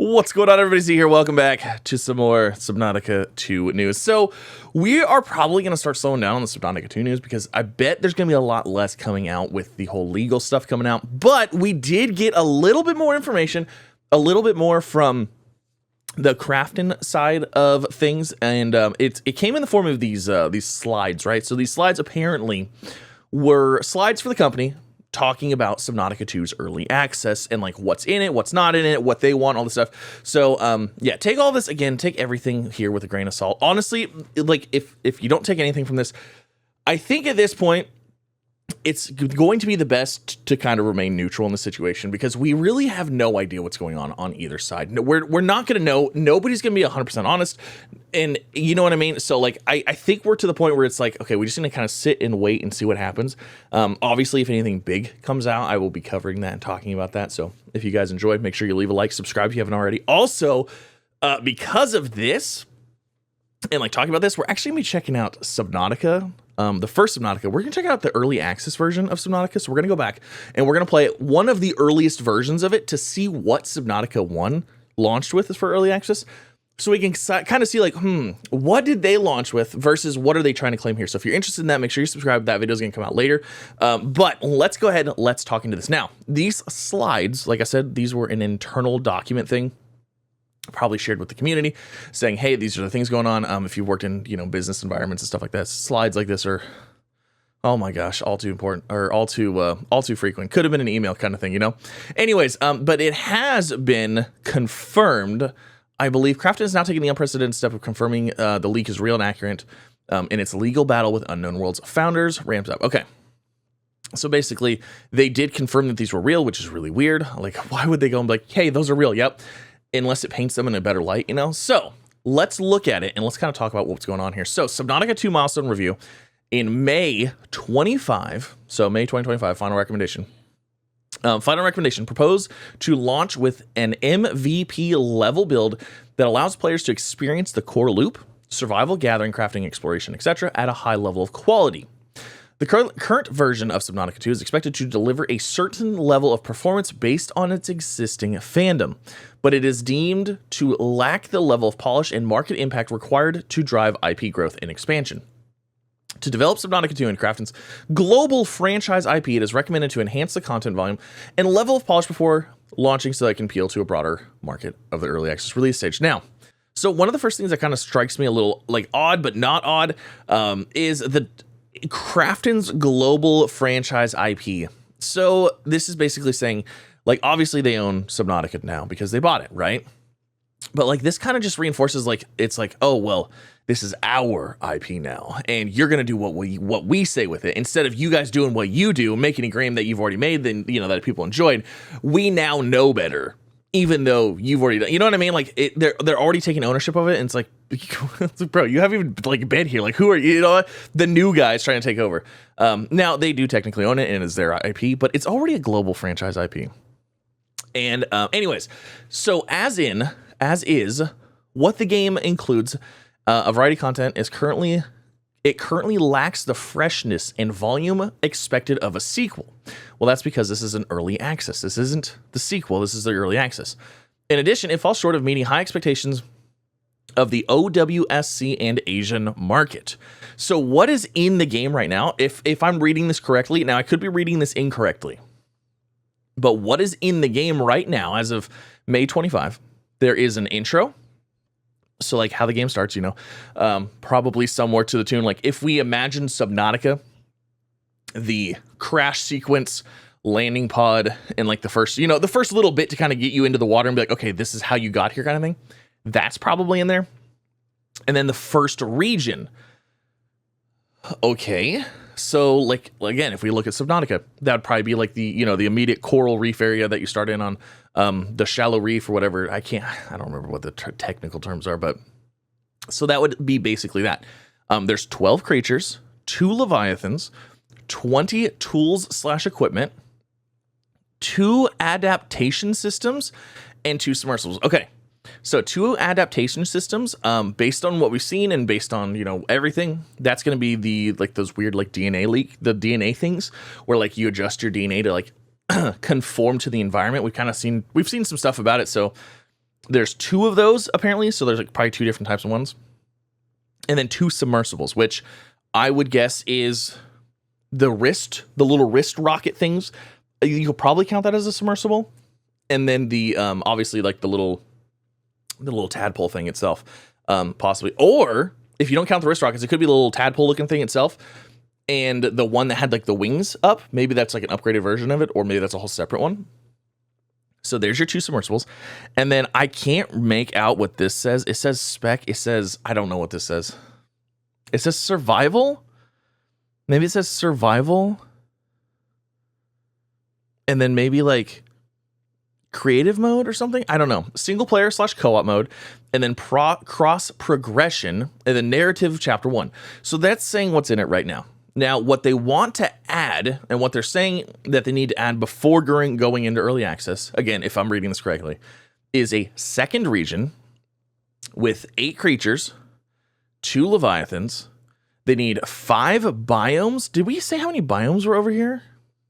What's going on, everybody? Z here. Welcome back to some more Subnautica 2 news. So we are probably going to start slowing down on the Subnautica 2 news because I bet there's going to be a lot less coming out with the whole legal stuff coming out. But we did get a little bit more information, a little bit more from the crafting side of things, and it came in the form of these slides, right? So these slides apparently were slides for the company talking about Subnautica 2's early access and like what's in it, what's not in it, what they want, all this stuff. So yeah, take all this again, take everything here with a grain of salt. Honestly, like if you don't take anything from this, I think at this point it's going to be the best to kind of remain neutral in the situation because we really have no idea what's going on either side. No, we're not going to know. Nobody's going to be 100% honest. And you know what I mean? So like, I think we're to the point where it's like, okay, we just need to kind of sit and wait and see what happens. Obviously, if anything big comes out, I will be covering that and talking about that. So if you guys enjoyed, make sure you leave a like, subscribe if you haven't already. Also, because of this, and like talking about this, we're actually going to be checking out Subnautica. The first Subnautica, we're going to check out the early access version of Subnautica. So we're going to go back and we're going to play one of the earliest versions of it to see what Subnautica 1 launched with for early access. So we can kind of see like, what did they launch with versus what are they trying to claim here? So if you're interested in that, make sure you subscribe. That video is going to come out later. But let's go ahead and let's talk into this. Now, these slides, like I said, these were an internal document thing, probably shared with the community saying, hey, these are the things going on. If you worked in, business environments and stuff like that, slides like this are, oh my gosh, all too important or all too frequent. Could have been an email kind of thing, anyways. But it has been confirmed. I believe Krafton is now taking the unprecedented step of confirming the leak is real and accurate in its legal battle with Unknown Worlds founders ramps up. Okay. So basically they did confirm that these were real, which is really weird. Like, why would they go and be like, hey, those are real? Yep. Unless it paints them in a better light, So let's look at it and let's kind of talk about what's going on here. So Subnautica 2 milestone review in May 25. So May 2025, final recommendation. Final recommendation, propose to launch with an MVP level build that allows players to experience the core loop, survival, gathering, crafting, exploration, etc. at a high level of quality. The current version of Subnautica 2 is expected to deliver a certain level of performance based on its existing fandom, but it is deemed to lack the level of polish and market impact required to drive IP growth and expansion. To develop Subnautica 2 and Krafton's global franchise IP, it is recommended to enhance the content volume and level of polish before launching so that it can appeal to a broader market of the early access release stage. Now, so one of the first things that kind of strikes me a little like odd, but not odd, is the Krafton's global franchise IP. So this is basically saying, like, obviously they own Subnautica now because they bought it, right? But like this kind of just reinforces like it's like, oh well, this is our IP now, and you're gonna do what we say with it instead of you guys doing what you do, making a game that you've already made, then that people enjoyed. We now know better, even though you've already done. You know what I mean? Like they're already taking ownership of it, and it's like, bro, you haven't even like been here. Like, who are you? The new guys trying to take over. Now they do technically own it, and it's their IP, but it's already a global franchise IP. And anyways, so as is, what the game includes, a variety of content is currently lacks the freshness and volume expected of a sequel. Well, that's because this is an early access. This isn't the sequel. This is the early access. In addition, it falls short of meeting high expectations of the OWSC and Asian market. So what is in the game right now? If I'm reading this correctly, now I could be reading this incorrectly, but what is in the game right now as of May 25? There is an intro. So like how the game starts, probably somewhere to the tune. Like if we imagine Subnautica, the crash sequence, landing pod, and like the first little bit to kind of get you into the water and be like, okay, this is how you got here kind of thing. That's probably in there. And then the first region. Okay. So like, again, if we look at Subnautica, that would probably be like the, the immediate coral reef area that you start in on, the shallow reef or whatever. I don't remember what the technical terms are, but so that would be basically that. There's 12 creatures, 2 leviathans, 20 tools/equipment, 2 adaptation systems, and 2 submersibles. Okay. So 2 adaptation systems, based on what we've seen and based on, everything, that's going to be those weird, DNA leak, the DNA things where like you adjust your DNA to like conform to the environment. We've seen some stuff about it. So There's 2 of those apparently, so there's like probably 2 different types of ones. And then 2 submersibles, which I would guess is the little wrist rocket things. You could probably count that as a submersible. And then the obviously like the little tadpole thing itself, possibly. Or if you don't count the wrist rockets, it could be the little tadpole looking thing itself. And the one that had like the wings up, maybe that's like an upgraded version of it, or maybe that's a whole separate one. So there's your 2 submersibles. And then I can't make out what this says. It says spec. It says, I don't know what this says. It says survival. Maybe it says survival. And then maybe like creative mode or something. I don't know. Single player / co-op mode. And then cross progression. And then narrative chapter 1. So that's saying what's in it right now. Now, what they want to add, and what they're saying that they need to add before going into early access, again, if I'm reading this correctly, is a second region with 8 creatures, 2 leviathans. They need 5 biomes. Did we say how many biomes were over here?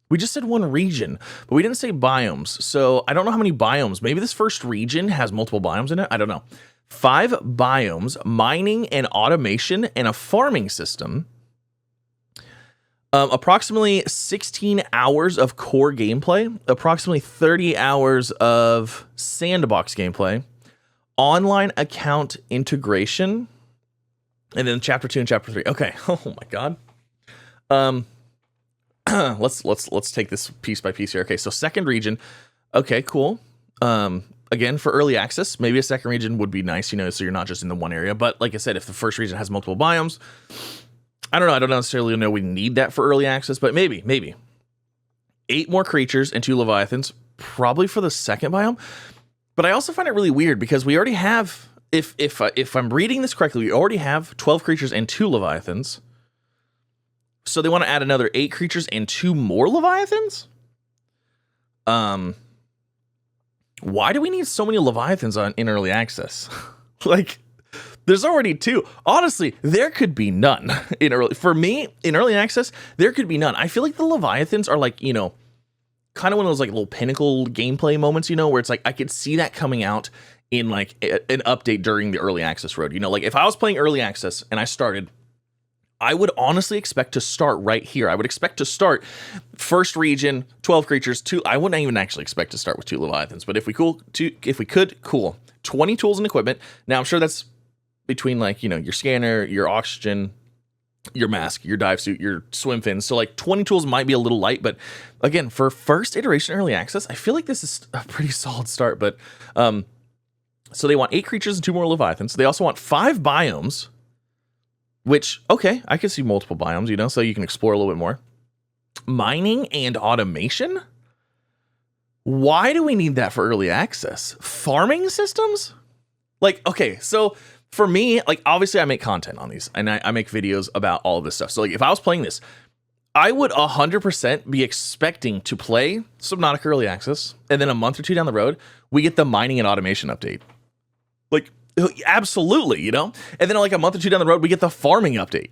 We just said 1 region, but we didn't say biomes. So I don't know how many biomes. Maybe this first region has multiple biomes in it. I don't know. 5 biomes, mining and automation, and a farming system. Approximately 16 hours of core gameplay, approximately 30 hours of sandbox gameplay, online account integration, and then chapter 2 and chapter 3. Okay. Oh my God. Let's take this piece by piece here. Okay. So second region. Okay, cool. Again, for early access, maybe a second region would be nice, so you're not just in the one area. But like I said, if the first region has multiple biomes, I don't know. I don't necessarily know we need that for early access, but maybe 8 more creatures and 2 leviathans, probably for the second biome. But I also find it really weird because we already have, if I'm reading this correctly, we already have 12 creatures and 2 leviathans. So they want to add another 8 creatures and 2 more leviathans. Why do we need so many leviathans in early access? Like, there's already 2. Honestly, there could be none in early access. There could be none. I feel like the leviathans are like, kind of one of those like little pinnacle gameplay moments, where it's like I could see that coming out in like an update during the early access road. Like if I was playing early access and I started, I would honestly expect to start right here. I would expect to start first region, 12 creatures, 2. I wouldn't even actually expect to start with 2 leviathans, but if we could, cool. 20 tools and equipment. Now I'm sure that's between like, your scanner, your oxygen, your mask, your dive suit, your swim fins. So like 20 tools might be a little light, but again, for first iteration early access, I feel like this is a pretty solid start. But so they want 8 creatures and 2 more leviathans. They also want 5 biomes, which, okay, I can see multiple biomes, so you can explore a little bit more. Mining and automation? Why do we need that for early access? Farming systems? Like, okay, so for me, like, obviously I make content on these and I make videos about all of this stuff. So like if I was playing this, I would 100% be expecting to play Subnautica early access. And then a month or 2 down the road, we get the mining and automation update. Like, absolutely, And then like a month or 2 down the road, we get the farming update,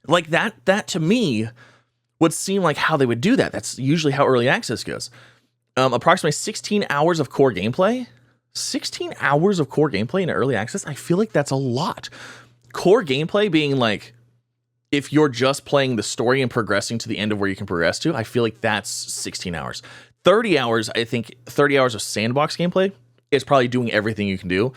Like that to me would seem like how they would do that. That's usually how early access goes. Approximately 16 hours of core gameplay. 16 hours of core gameplay in early access, I feel like that's a lot. Core gameplay being like, if you're just playing the story and progressing to the end of where you can progress to, I feel like that's 16 hours. 30 hours, I think 30 hours of sandbox gameplay is probably doing everything you can do.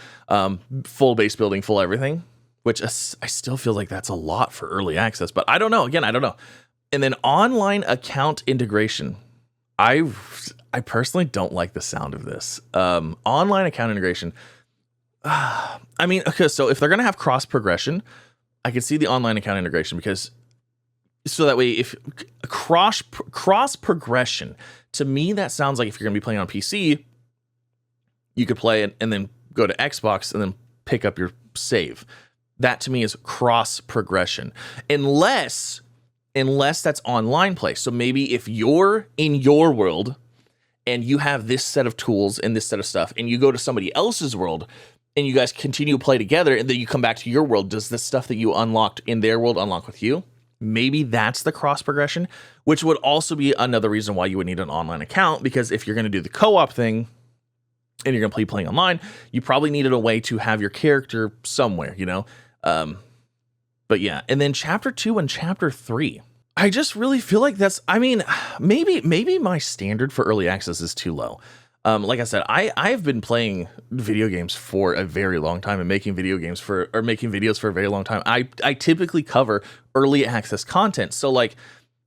Full base building, full everything, which I still feel like that's a lot for early access, but I don't know. Again, I don't know. And then online account integration. I personally don't like the sound of this. Online account integration. I mean, okay, so if they're going to have cross progression, I can see the online account integration because so that way, if cross progression, to me, that sounds like if you're going to be playing on PC, you could play it and then go to Xbox and then pick up your save. That to me is cross progression. Unless that's online play. So maybe if you're in your world and you have this set of tools and this set of stuff, and you go to somebody else's world and you guys continue to play together, and then you come back to your world, does the stuff that you unlocked in their world unlock with you? Maybe that's the cross progression, which would also be another reason why you would need an online account, because if you're going to do the co-op thing, and you're going to be playing online, you probably needed a way to have your character somewhere, you know? But yeah, and then chapter 2 and chapter 3. I just really feel like that's, I mean, maybe my standard for early access is too low. Like I said, I've been playing video games for a very long time and making videos for a very long time. I typically cover early access content. So like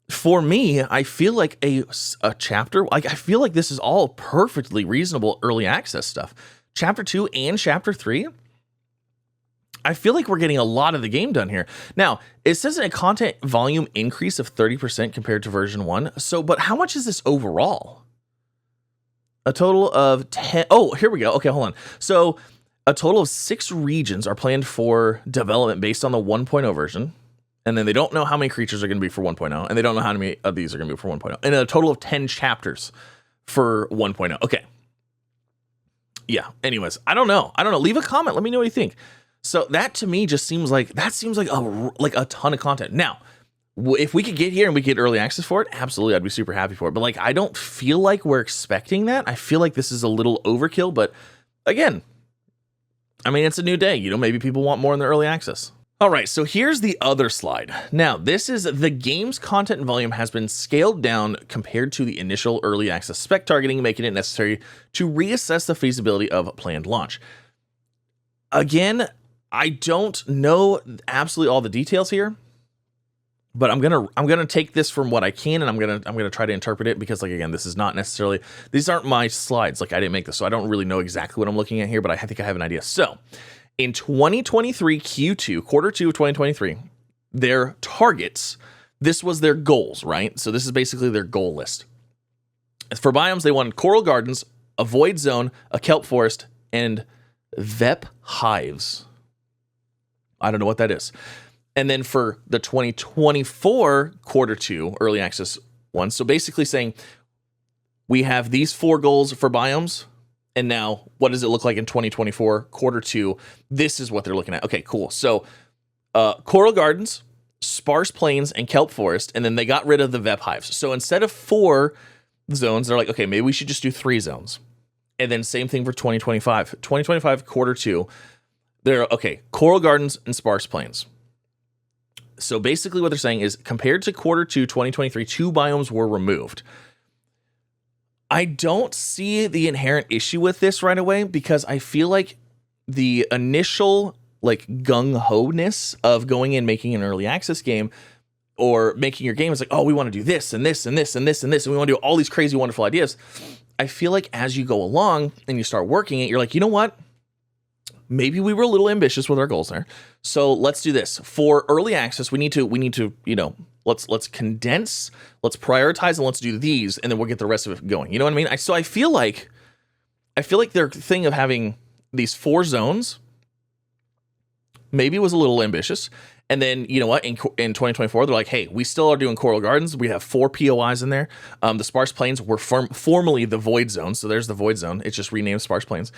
for me, I feel like a chapter, like I feel like this is all perfectly reasonable early access stuff. Chapter 2 and chapter 3, I feel like we're getting a lot of the game done here. Now, it says a content volume increase of 30% compared to version 1. So, but how much is this overall? A total of 10. Oh, here we go. Okay, hold on. So a total of 6 regions are planned for development based on the 1.0 version. And then they don't know how many creatures are going to be for 1.0. And they don't know how many of these are going to be for 1.0. And a total of 10 chapters for 1.0. Okay. Yeah. Anyways, I don't know. Leave a comment. Let me know what you think. So that to me just seems like a ton of content. Now, if we could get here and we get early access for it, absolutely, I'd be super happy for it. But like, I don't feel like we're expecting that. I feel like this is a little overkill. But again, I mean, it's a new day. You know, maybe people want more in the early access. All right, so here's the other slide. Now, this is the game's content and volume has been scaled down compared to the initial early access spec targeting, making it necessary to reassess the feasibility of planned launch. Again, I don't know absolutely all the details here, but I'm gonna take this from what I can, and I'm gonna try to interpret it because, like, again, this is not necessarily, these aren't my slides. Like, I didn't make this, so I don't really know exactly what I'm looking at here, but I think I have an idea. So in 2023 Q2, quarter 2 of 2023, their targets, this was their goals, right? So this is basically their goal list. For biomes, they wanted coral gardens, a void zone, a kelp forest, and VEP hives. I don't know what that is. And then for the 2024 quarter 2 early access one, so basically saying we have these 4 goals for biomes, and now what does it look like in 2024 quarter 2? This is what they're looking at. Okay, cool. So coral gardens, sparse plains, and kelp forest, and then they got rid of the VEP hives. So instead of 4 zones, they're like, okay, maybe we should just do 3 zones. And then same thing for 2025. 2025 quarter 2, they're okay, coral gardens and sparse plains. So basically what they're saying is compared to quarter 2 2023, 2 biomes were removed. I don't see the inherent issue with this right away because I feel like the initial like gung-ho-ness of going in making an early access game or making your game is like, oh, we want to do this and this and this and this and this, and we want to do all these crazy, wonderful ideas. I feel like as you go along and you start working it, you're like, you know what? Maybe we were a little ambitious with our goals there. So let's do this. For early access, we need to, you know, let's condense, let's prioritize, and let's do these, and then we'll get the rest of it going. You know what I mean? So I feel like their thing of having these 4 zones maybe was a little ambitious. And then, you know what, in 2024, they're like, hey, we still are doing coral gardens. We have 4 POIs in there. The sparse plains were formerly the void zone. So there's the void zone. It's just renamed sparse plains.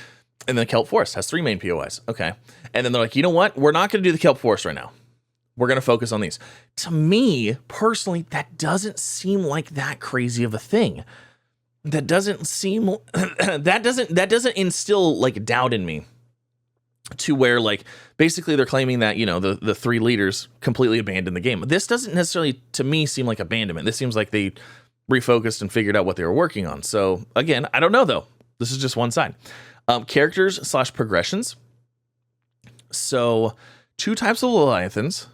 And then kelp forest has 3 main POIs. Okay. And then they're like, you know what? We're not going to do the kelp forest right now. We're going to focus on these. To me, personally, that doesn't seem like that crazy of a thing. That doesn't seem, that doesn't instill like doubt in me to where like, basically they're claiming that, you know, the 3 leaders completely abandoned the game. This doesn't necessarily, to me, seem like abandonment. This seems like they refocused and figured out what they were working on. So again, I don't know though. This is just one side. Characters/progressions. So 2 types of Leviathans,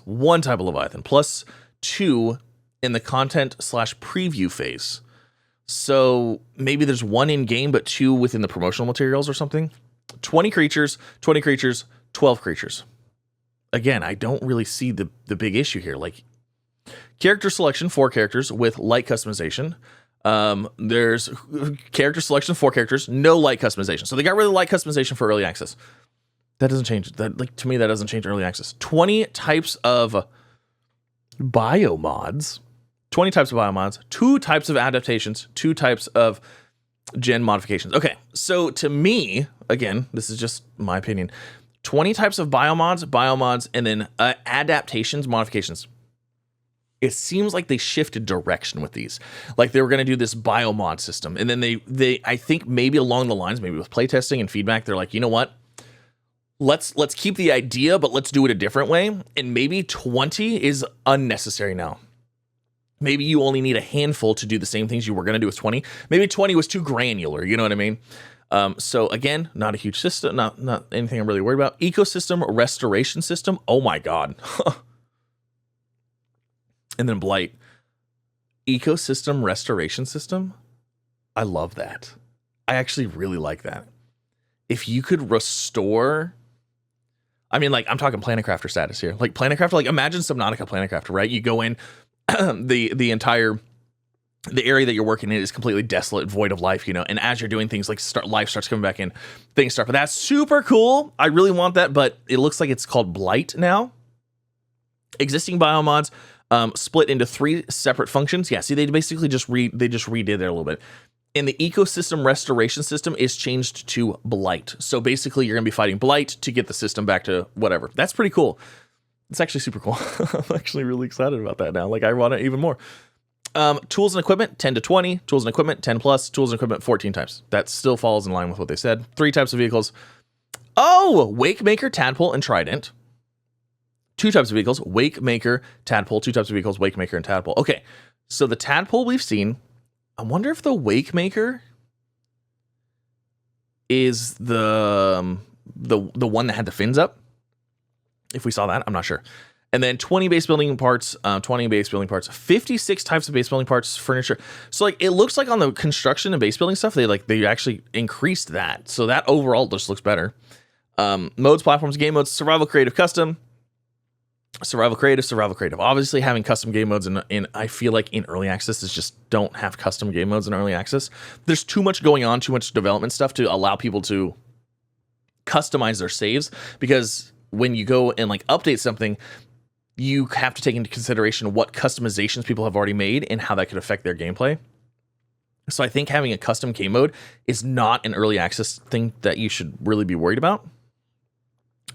1 type of Leviathan, plus 2 in the content/preview phase. So maybe there's 1 in game, but 2 within the promotional materials or something. 20 creatures, 12 creatures. Again, I don't really see the big issue here. Like character selection, 4 characters with light customization. There's character selection, 4 characters, no light customization. So they got rid of the light customization for early access. That doesn't change. That, like, to me, that doesn't change early access. 20 types of biomods, 2 types of adaptations, 2 types of gen modifications. Okay, so to me, again, this is just my opinion, 20 types of biomods, and then adaptations, modifications. it seems like they shifted direction with these. Like they were going to do this biomod system. And then they I think maybe along the lines, maybe with playtesting and feedback, they're like, you know what? Let's keep the idea, but let's do it a different way. And maybe 20 is unnecessary now. Maybe you only need a handful to do the same things you were going to do with 20. Maybe 20 was too granular. You know what I mean? So again, not a huge system, not anything I'm really worried about. Ecosystem restoration system. Oh my God. And then Blight. Ecosystem restoration system. I love that. I actually really like that. If you could restore, I mean, like I'm talking Planet Crafter status here. Like Planet Crafter, like imagine Subnautica Planet Crafter, right? You go in, the area that you're working in is completely desolate, void of life, you know, and as you're doing things like life starts coming back in, things start, but that's super cool. I really want that, but it looks like it's called Blight now. Existing biomods split into 3 separate functions. Yeah, see, they basically just redid it a little bit. And the ecosystem restoration system is changed to Blight. So basically you're gonna be fighting Blight to get the system back to whatever. That's pretty cool. It's actually super cool. I'm actually really excited about that now. Like I want it even more. Tools and equipment, 10 to 20. Tools and equipment, 10 plus. Tools and equipment, 14 types. That still falls in line with what they said. 3 types of vehicles. Oh, Wake Maker, Tadpole, and Trident. 2 types of vehicles. Wake Maker, Tadpole. 2 types of vehicles. Wake Maker and Tadpole. Okay, so the Tadpole we've seen. I wonder if the Wake Maker is the one that had the fins up. If we saw that, I'm not sure. And then 20 base building parts, 56 types of base building parts, furniture. So like it looks like on the construction and base building stuff, they actually increased that. So that overall just looks better. Modes, platforms, game modes, survival, creative, custom. Survival, creative. Obviously having custom game modes in I feel like in early access is just don't have custom game modes in early access. There's too much going on, too much development stuff to allow people to customize their saves, because when you go and like update something, you have to take into consideration what customizations people have already made and how that could affect their gameplay. So I think having a custom game mode is not an early access thing that you should really be worried about.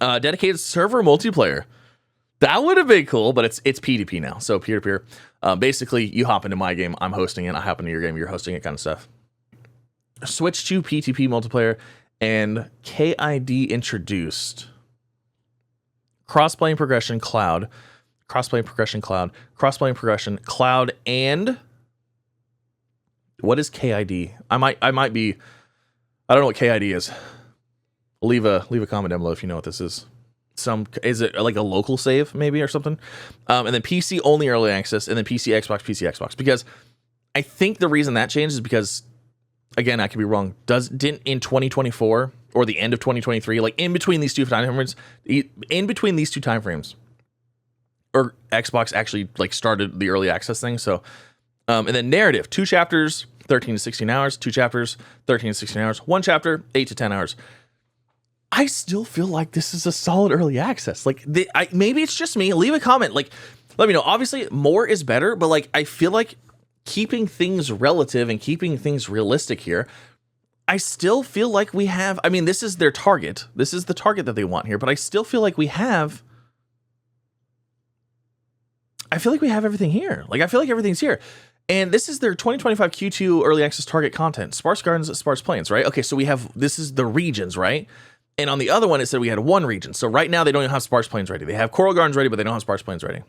Dedicated server multiplayer. That would have been cool, but it's P2P now. So peer-to-peer. Basically, you hop into my game, I'm hosting it. I hop into your game, you're hosting it kind of stuff. Switch to P2P multiplayer and KID introduced. Cross-playing progression cloud, and what is KID? I might be, I don't know what KID is. Leave a comment down below if you know what this is. Is it like a local save maybe or something? And then PC only early access, and then PC Xbox. Because I think the reason that changed is because, again, I could be wrong. Didn't in 2024 or the end of 2023, like in between these two timeframes, or Xbox actually like started the early access thing. So, and then narrative, 2 chapters, 13 to 16 hours, 2 chapters, 13 to 16 hours, 1 chapter, 8 to 10 hours. I still feel like this is a solid early access. Like maybe it's just me. Leave a comment. Like, let me know. Obviously more is better, but like, I feel like keeping things relative and keeping things realistic here, I still feel like we have, I mean, this is their target. This is the target that they want here, but I still feel like we have, everything here. Like, I feel like everything's here. And this is their 2025 Q2 early access target content. Sparse Gardens, Sparse Plains, right? Okay, so this is the regions, right? And on the other one, it said we had 1 region. So right now they don't even have Sparse Plains ready. They have Coral Gardens ready, but they don't have Sparse Plains ready.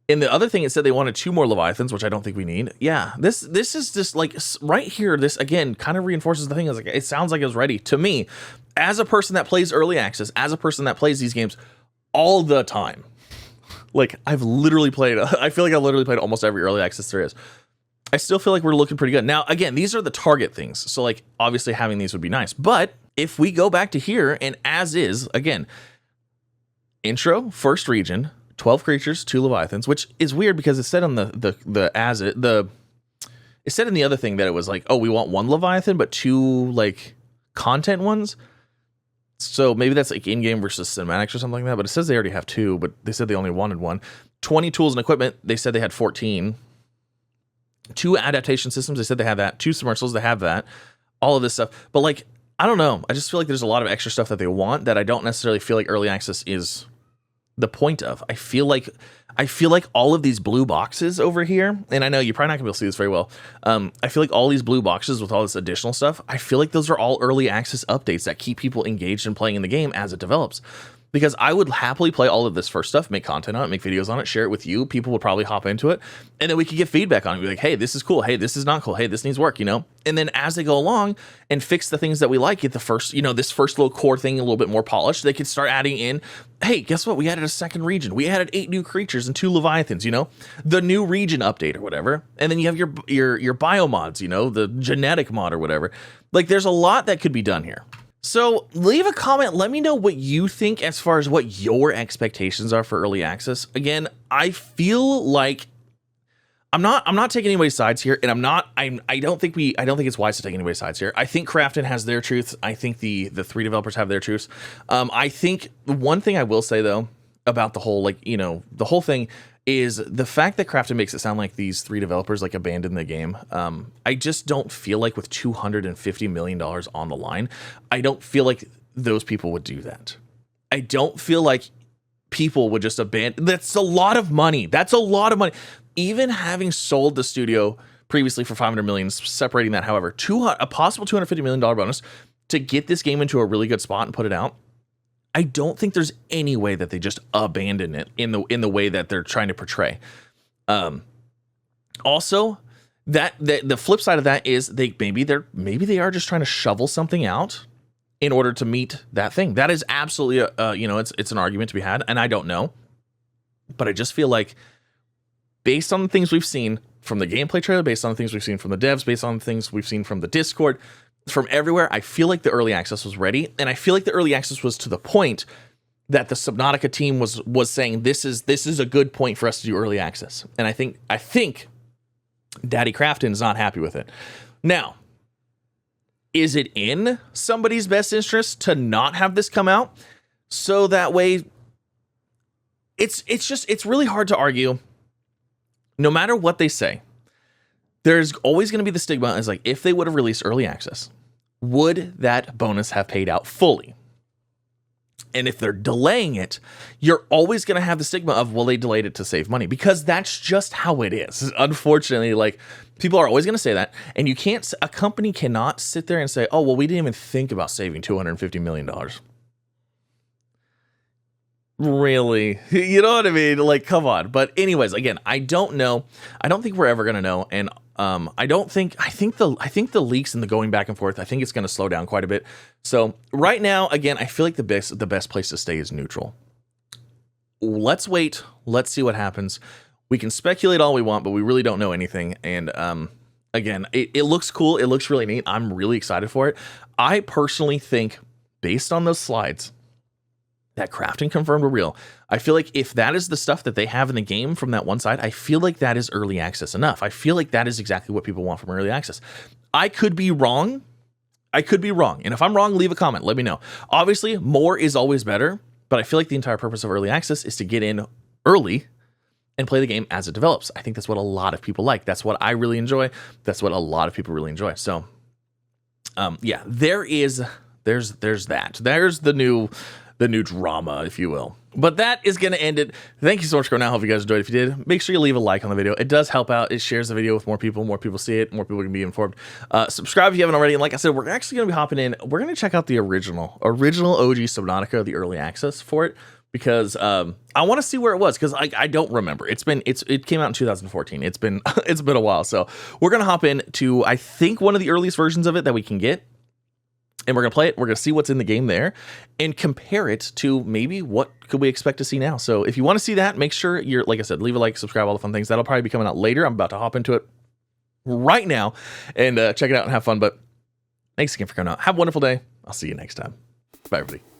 In the other thing, it said they wanted 2 more Leviathans, which I don't think we need. Yeah, this is just like right here. This again kind of reinforces the thing. Is like it sounds like it was ready to me, as a person that plays early access, as a person that plays these games all the time. Like I've literally played. I feel like I've literally played almost every early access there is. I still feel like we're looking pretty good. Now, again, these are the target things. So like obviously having these would be nice. But if we go back to here and as is, again, intro, first region, 12 creatures, 2 Leviathans, which is weird because it said on it said in the other thing that it was like, oh, we want 1 Leviathan, but 2 like content ones. So maybe that's like in-game versus cinematics or something like that. But it says they already have 2, but they said they only wanted 1. 20 tools and equipment. They said they had 14. 2 adaptation systems. They said they have that. 2 submersibles. They have that. All of this stuff. But like, I don't know. I just feel like there's a lot of extra stuff that they want that I don't necessarily feel like early access is the point of. I feel like all of these blue boxes over here, and I know you're probably not gonna be able to see this very well. I feel like all these blue boxes with all this additional stuff, I feel like those are all early access updates that keep people engaged in playing in the game as it develops. Because I would happily play all of this first stuff, make content on it, make videos on it, share it with you. People would probably hop into it, and then we could get feedback on it. Be like, hey, this is cool. Hey, this is not cool. Hey, this needs work, you know? And then as they go along and fix the things that we like, get the first, you know, this first little core thing a little bit more polished, they could start adding in, hey, guess what? We added a second region. We added 8 new creatures and 2 Leviathans, you know? The new region update or whatever. And then you have your biomods, you know, the genetic mod or whatever. Like, there's a lot that could be done here. So leave a comment. Let me know what you think as far as what your expectations are for early access. Again, I feel like I'm not taking anybody's sides here, and I don't think it's wise to take anybody's sides here. I think Krafton has their truth. I think the 3 developers have their truths. I think one thing I will say though about the whole, like, you know, the whole thing is the fact that Krafton makes it sound like these 3 developers like abandoned the game. I just don't feel like with $250 million on the line, I don't feel like those people would do that. I don't feel like people would just abandon. That's a lot of money. That's a lot of money. Even having sold the studio previously for $500 million, separating that, however, a possible $250 million bonus to get this game into a really good spot and put it out. I don't think there's any way that they just abandon it in the way that they're trying to portray. Also, that the flip side of that is maybe they are just trying to shovel something out in order to meet that thing. That is absolutely you know, it's an argument to be had, and I don't know, but I just feel like based on the things we've seen from the gameplay trailer, based on the things we've seen from the devs, based on the things we've seen from the Discord, from everywhere, I feel like the early access was ready, and I feel like the early access was to the point that the Subnautica team was saying this is a good point for us to do early access, and I think Daddy Krafton is not happy with it. Now, is it in somebody's best interest to not have this come out so that way? It's really hard to argue. No matter what they say, there's always going to be the stigma as like, if they would have released early access, would that bonus have paid out fully? And if they're delaying it, you're always going to have the stigma of, well, they delayed it to save money, because that's just how it is. Unfortunately, like, people are always going to say that, and a company cannot sit there and say, oh, well, we didn't even think about saving $250 million. Really? You know what I mean? Like, come on. But anyways, again, I don't know. I don't think we're ever going to know. And I think the leaks and the going back and forth, I think it's going to slow down quite a bit. So right now, again, I feel like the best place to stay is neutral. Let's wait. Let's see what happens. We can speculate all we want, but we really don't know anything. And again, it looks cool. It looks really neat. I'm really excited for it. I personally think, based on those slides, that Krafton confirmed were real. I feel like if that is the stuff that they have in the game from that one side, I feel like that is early access enough. I feel like that is exactly what people want from early access. I could be wrong. And if I'm wrong, leave a comment. Let me know. Obviously, more is always better, but I feel like the entire purpose of early access is to get in early and play the game as it develops. I think that's what a lot of people like. That's what I really enjoy. That's what a lot of people really enjoy. So, yeah, there's that. There's the new drama, if you will. But that is going to end it. Thank you so much for going out. I hope you guys enjoyed. If you did, make sure you leave a like on the video. It does help out. It shares the video with more people. More people see it. More people can be informed. Subscribe if you haven't already. And like I said, we're actually going to be hopping in. We're going to check out the original OG Subnautica, the early access for it, because I want to see where it was, because I don't remember. It came out in 2014. It's been a while. So we're going to hop in to, I think, one of the earliest versions of it that we can get. And we're going to play it. We're going to see what's in the game there and compare it to maybe what could we expect to see now. So if you want to see that, make sure you're, like I said, leave a like, subscribe, all the fun things. That'll probably be coming out later. I'm about to hop into it right now and check it out and have fun. But thanks again for coming out. Have a wonderful day. I'll see you next time. Bye, everybody.